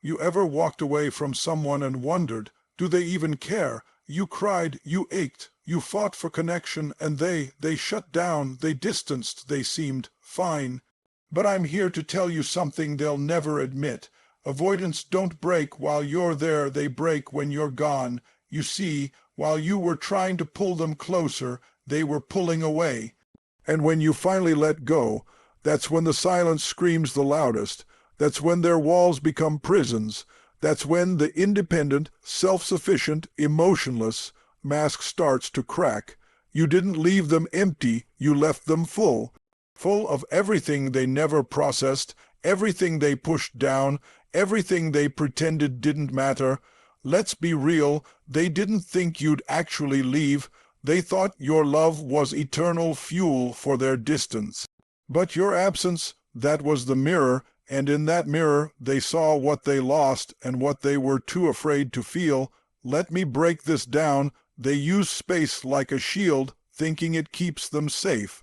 You ever walked away from someone and wondered, do they even care? You cried, you ached, you fought for connection, and they shut down, they distanced, they seemed fine. But I'm here to tell you something they'll never admit. Avoidants don't break while you're there, they break when you're gone. You see, while you were trying to pull them closer, they were pulling away. And when you finally let go, that's when the silence screams the loudest. That's when their walls become prisons. That's when the independent, self-sufficient, emotionless mask starts to crack. You didn't leave them empty, you left them full. Full of everything they never processed, everything they pushed down, everything they pretended didn't matter. Let's be real, they didn't think you'd actually leave. They thought your love was eternal fuel for their distance. But your absence, that was the mirror, and in that mirror they saw what they lost and what they were too afraid to feel. Let me break this down. They use space like a shield, thinking it keeps them safe,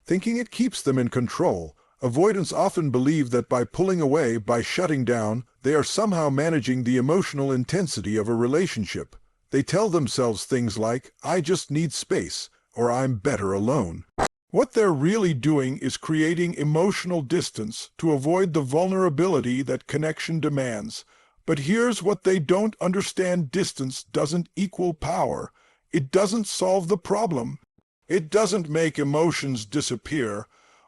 thinking it keeps them in control. Avoidants often believe that by pulling away, by shutting down, they are somehow managing the emotional intensity of a relationship. They tell themselves things like, I just need space, or I'm better alone. What they're really doing is creating emotional distance to avoid the vulnerability that connection demands. But here's what they don't understand: distance doesn't equal power. It doesn't solve the problem. It doesn't make emotions disappear.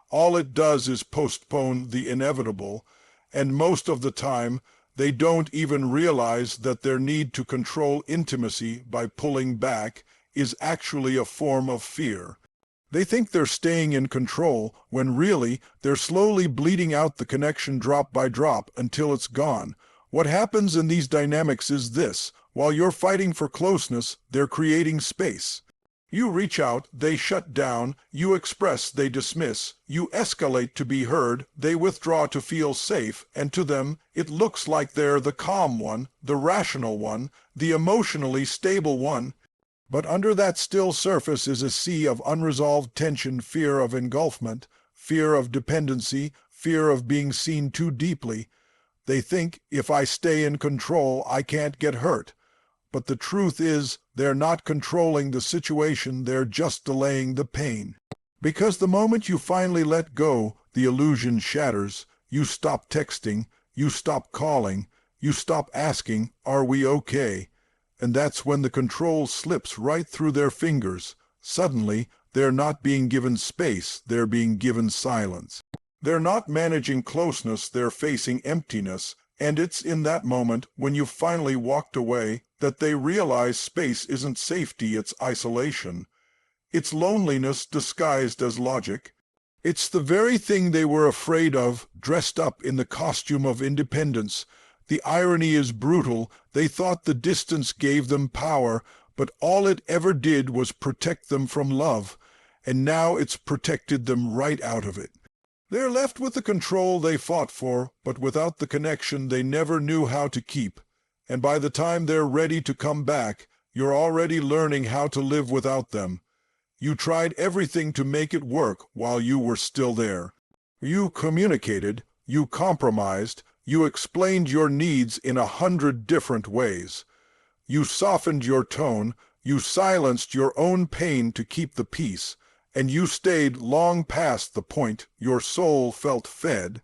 All it does is postpone the inevitable, and most of the time, they don't even realize that their need to control intimacy by pulling back is actually a form of fear. They think they're staying in control when really they're slowly bleeding out the connection drop by drop until it's gone. What happens in these dynamics is this: while you're fighting for closeness, they're creating space. You reach out, they shut down. You express, they dismiss. You escalate to be heard, they withdraw to feel safe, and to them, it looks like they're the calm one, the rational one, the emotionally stable one. But under that still surface is a sea of unresolved tension, fear of engulfment, fear of dependency, fear of being seen too deeply. They think, if I stay in control, I can't get hurt. But the truth is, they're not controlling the situation, they're just delaying the pain. Because the moment you finally let go, the illusion shatters. You stop texting, you stop calling, you stop asking, are we okay? And that's when the control slips right through their fingers. Suddenly, they're not being given space, they're being given silence. They're not managing closeness, they're facing emptiness. And it's in that moment, when you've finally walked away, that they realize space isn't safety, it's isolation. It's loneliness disguised as logic. It's the very thing they were afraid of, dressed up in the costume of independence. The irony is brutal. They thought the distance gave them power, but all it ever did was protect them from love. And now it's protected them right out of it. They're left with the control they fought for, but without the connection they never knew how to keep. And by the time they're ready to come back, you're already learning how to live without them. You tried everything to make it work while you were still there. You communicated, you compromised, you explained your needs in 100 different ways. You softened your tone, you silenced your own pain to keep the peace, and you stayed long past the point your soul felt fed,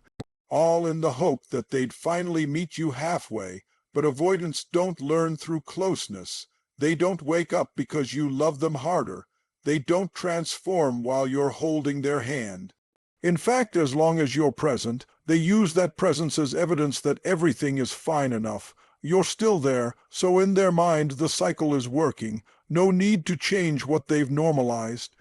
all in the hope that they'd finally meet you halfway. But avoidants don't learn through closeness. They don't wake up because you love them harder. They don't transform while you're holding their hand. In fact, as long as you're present, they use that presence as evidence that everything is fine enough. You're still there, so in their mind the cycle is working. No need to change what they've normalized.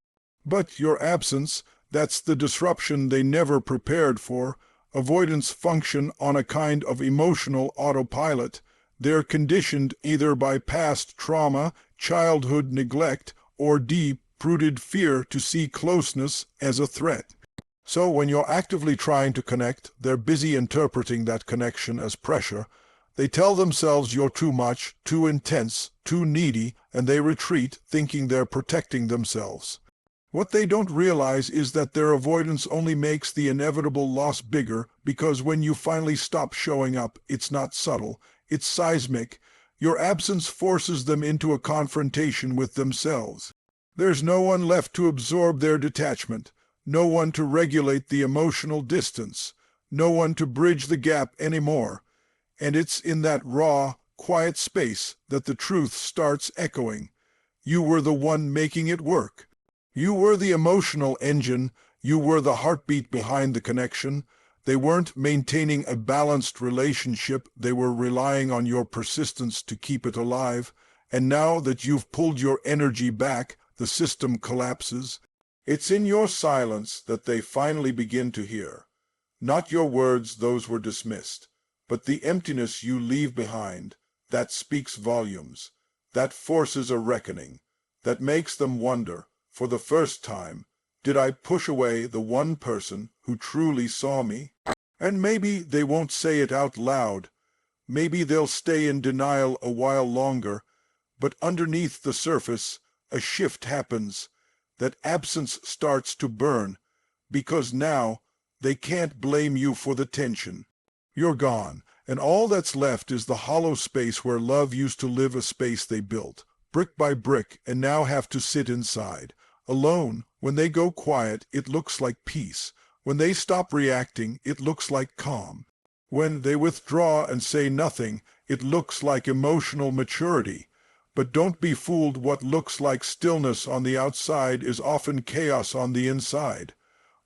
But your absence, that's the disruption they never prepared for. Avoidants function on a kind of emotional autopilot. They're conditioned either by past trauma, childhood neglect, or deep-rooted fear to see closeness as a threat. So when you're actively trying to connect, they're busy interpreting that connection as pressure. They tell themselves you're too much, too intense, too needy, and they retreat, thinking they're protecting themselves. What they don't realize is that their avoidance only makes the inevitable loss bigger, because when you finally stop showing up, it's not subtle, it's seismic. Your absence forces them into a confrontation with themselves. There's no one left to absorb their detachment, no one to regulate the emotional distance, no one to bridge the gap anymore. And it's in that raw, quiet space that the truth starts echoing. You were the one making it work. You were the emotional engine. You were the heartbeat behind the connection. They weren't maintaining a balanced relationship. They were relying on your persistence to keep it alive. And now that you've pulled your energy back, the system collapses. It's in your silence that they finally begin to hear. Not your words, those were dismissed, but the emptiness you leave behind. That speaks volumes. That forces a reckoning. That makes them wonder, for the first time, did I push away the one person who truly saw me? And maybe they won't say it out loud. Maybe they'll stay in denial a while longer. But underneath the surface, a shift happens. That absence starts to burn, because now they can't blame you for the tension. You're gone, and all that's left is the hollow space where love used to live, a space they built, brick by brick, and now have to sit inside. Alone, when they go quiet, it looks like peace. When they stop reacting, it looks like calm. When they withdraw and say nothing, it looks like emotional maturity. But don't be fooled. What looks like stillness on the outside is often chaos on the inside.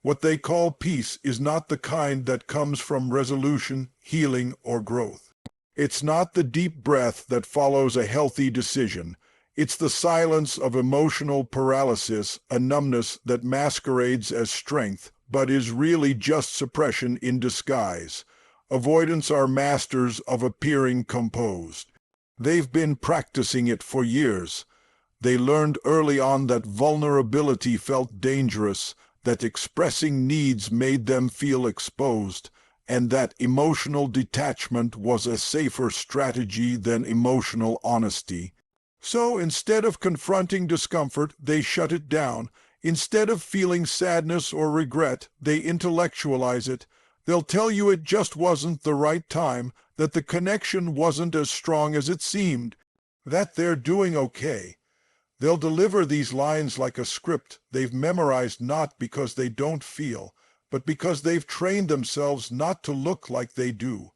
What they call peace is not the kind that comes from resolution, healing, or growth. It's not the deep breath that follows a healthy decision. It's the silence of emotional paralysis, a numbness that masquerades as strength, but is really just suppression in disguise. Avoidants are masters of appearing composed. They've been practicing it for years. They learned early on that vulnerability felt dangerous, that expressing needs made them feel exposed, and that emotional detachment was a safer strategy than emotional honesty. So instead of confronting discomfort, they shut it down. Instead of feeling sadness or regret, they intellectualize it. They'll tell you it just wasn't the right time, that the connection wasn't as strong as it seemed, that they're doing okay. They'll deliver these lines like a script they've memorized, not because they don't feel, but because they've trained themselves not to look like they do.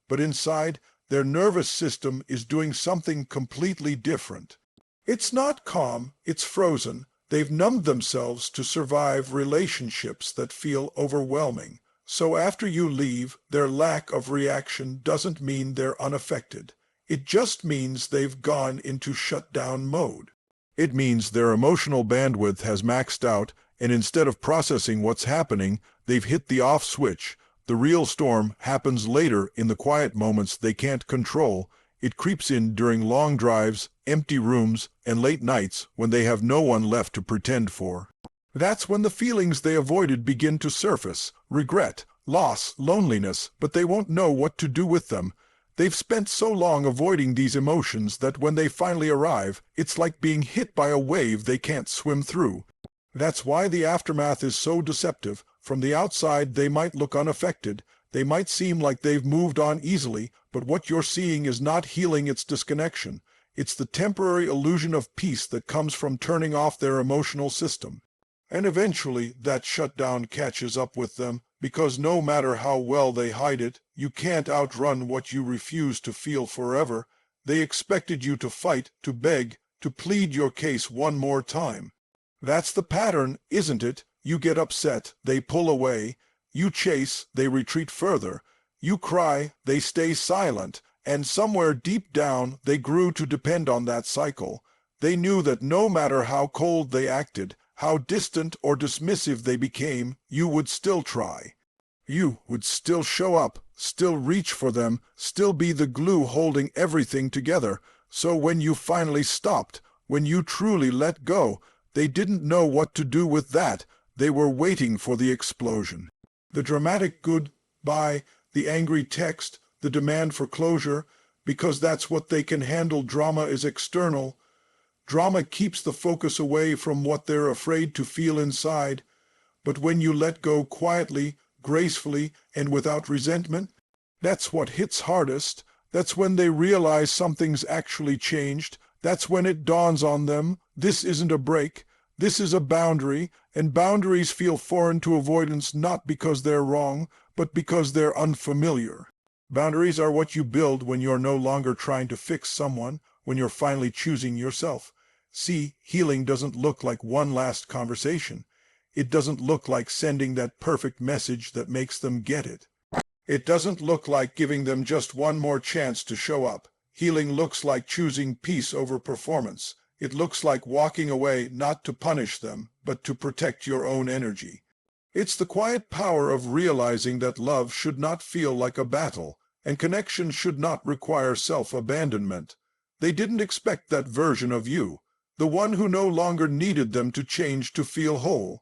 But inside, their nervous system is doing something completely different. It's not calm, it's frozen. They've numbed themselves to survive relationships that feel overwhelming. So after you leave, their lack of reaction doesn't mean they're unaffected. It just means they've gone into shutdown mode. It means their emotional bandwidth has maxed out, and instead of processing what's happening, they've hit the off switch. The real storm happens later, in the quiet moments they can't control. It creeps in during long drives, empty rooms, and late nights when they have no one left to pretend for. That's when the feelings they avoided begin to surface: regret, loss, loneliness, but they won't know what to do with them. They've spent so long avoiding these emotions that when they finally arrive, it's like being hit by a wave they can't swim through. That's why the aftermath is so deceptive. From the outside, they might look unaffected. They might seem like they've moved on easily, but what you're seeing is not healing, it's disconnection. It's the temporary illusion of peace that comes from turning off their emotional system. And eventually, that shutdown catches up with them, because no matter how well they hide it, you can't outrun what you refuse to feel forever. They expected you to fight, to beg, to plead your case one more time. That's the pattern, isn't it? You get upset, they pull away. You chase, they retreat further. You cry, they stay silent. And somewhere deep down, they grew to depend on that cycle. They knew that no matter how cold they acted, how distant or dismissive they became, you would still try. You would still show up, still reach for them, still be the glue holding everything together. So when you finally stopped, when you truly let go, they didn't know what to do with that. They were waiting for the explosion. The dramatic goodbye, the angry text, the demand for closure, because that's what they can handle. Drama is external. Drama keeps the focus away from what they're afraid to feel inside. But when you let go quietly, gracefully, and without resentment, that's what hits hardest. That's when they realize something's actually changed. That's when it dawns on them, this isn't a break, this is a boundary, and boundaries feel foreign to avoidance not because they're wrong, but because they're unfamiliar. Boundaries are what you build when you're no longer trying to fix someone, when you're finally choosing yourself. See, healing doesn't look like one last conversation. It doesn't look like sending that perfect message that makes them get it. It doesn't look like giving them just one more chance to show up. Healing looks like choosing peace over performance. It looks like walking away not to punish them, but to protect your own energy. It's the quiet power of realizing that love should not feel like a battle, and connection should not require self-abandonment. They didn't expect that version of you, the one who no longer needed them to change to feel whole.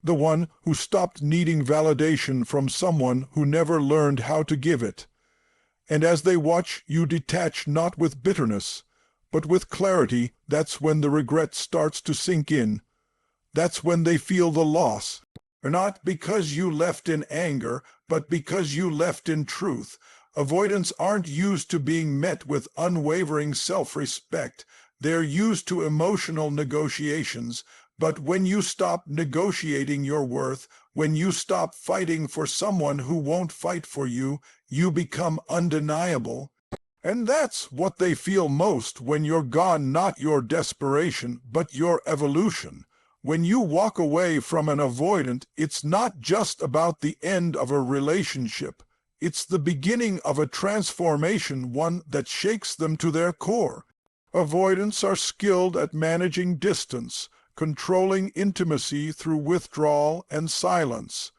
The one who stopped needing validation from someone who never learned how to give it. And as they watch you detach not with bitterness, but with clarity, that's when the regret starts to sink in. That's when they feel the loss. Not because you left in anger, but because you left in truth. Avoidants aren't used to being met with unwavering self-respect. They're used to emotional negotiations. But when you stop negotiating your worth, when you stop fighting for someone who won't fight for you, you become undeniable. And that's what they feel most when you're gone, not your desperation, but your evolution. When you walk away from an avoidant, it's not just about the end of a relationship. It's the beginning of a transformation, one that shakes them to their core. Avoidants are skilled at managing distance, controlling intimacy through withdrawal and silence.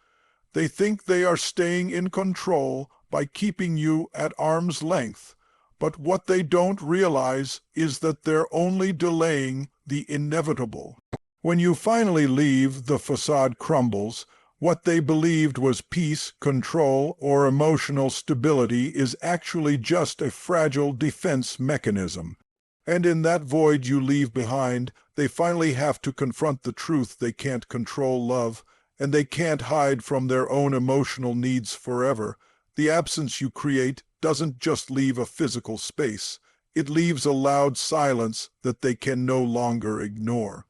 They think they are staying in control by keeping you at arm's length, but what they don't realize is that they're only delaying the inevitable. When you finally leave, the facade crumbles. What they believed was peace, control, or emotional stability is actually just a fragile defense mechanism. And in that void you leave behind, they finally have to confront the truth they can't control love, and they can't hide from their own emotional needs forever. The absence you create doesn't just leave a physical space. It leaves a loud silence that they can no longer ignore.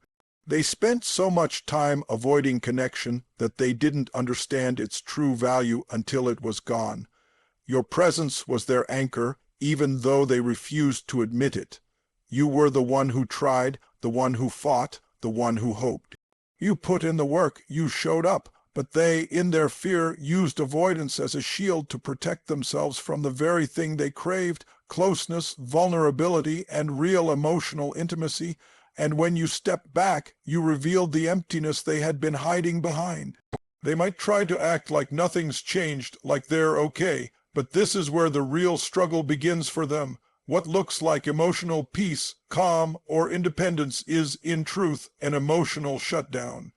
They spent so much time avoiding connection that they didn't understand its true value until it was gone. Your presence was their anchor, even though they refused to admit it. You were the one who tried, the one who fought, the one who hoped. You put in the work, you showed up, but they, in their fear, used avoidance as a shield to protect themselves from the very thing they craved: closeness, vulnerability, and real emotional intimacy. And when you stepped back, you revealed the emptiness they had been hiding behind. They might try to act like nothing's changed, like they're okay, but this is where the real struggle begins for them. What looks like emotional peace, calm, or independence is, in truth, an emotional shutdown.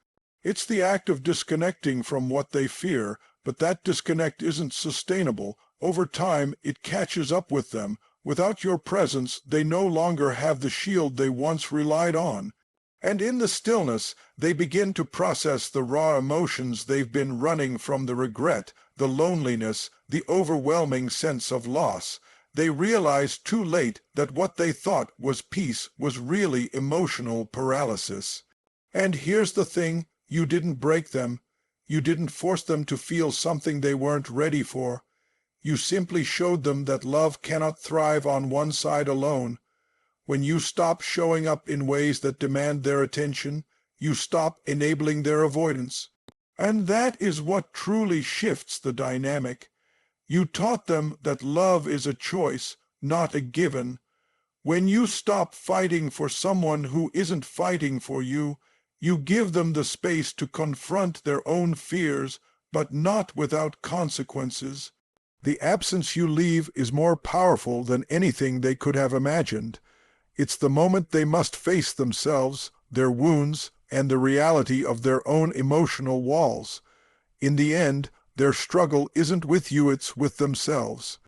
It's the act of disconnecting from what they fear, but that disconnect isn't sustainable. Over time, it catches up with them. Without your presence, they no longer have the shield they once relied on. And in the stillness, they begin to process the raw emotions they've been running from: the regret, the loneliness, the overwhelming sense of loss. They realize too late that what they thought was peace was really emotional paralysis. And here's the thing, you didn't break them. You didn't force them to feel something they weren't ready for. You simply showed them that love cannot thrive on one side alone. When you stop showing up in ways that demand their attention, you stop enabling their avoidance. And that is what truly shifts the dynamic. You taught them that love is a choice, not a given. When you stop fighting for someone who isn't fighting for you, you give them the space to confront their own fears, but not without consequences. The absence you leave is more powerful than anything they could have imagined. It's the moment they must face themselves, their wounds, and the reality of their own emotional walls. In the end, their struggle isn't with you, it's with themselves.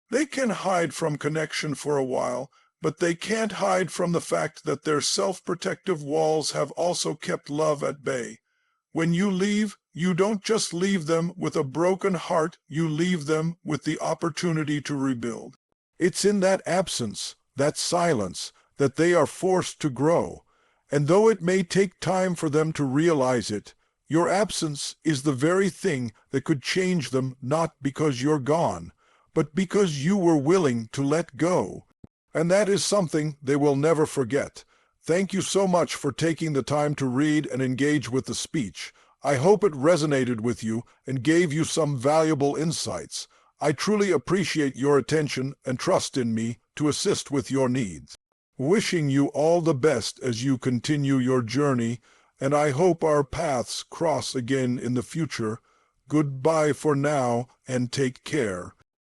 They can hide from connection for a while. but they can't hide from the fact that their self-protective walls have also kept love at bay. When you leave, you don't just leave them with a broken heart, you leave them with the opportunity to rebuild. It's in that absence, that silence, that they are forced to grow. And though it may take time for them to realize it, your absence is the very thing that could change them, not because you're gone, but because you were willing to let go. And that is something they will never forget. Thank you so much for taking the time to read and engage with the speech. I hope it resonated with you and gave you some valuable insights. I truly appreciate your attention and trust in me to assist with your needs. Wishing you all the best as you continue your journey, and I hope our paths cross again in the future. Goodbye for now, and take care.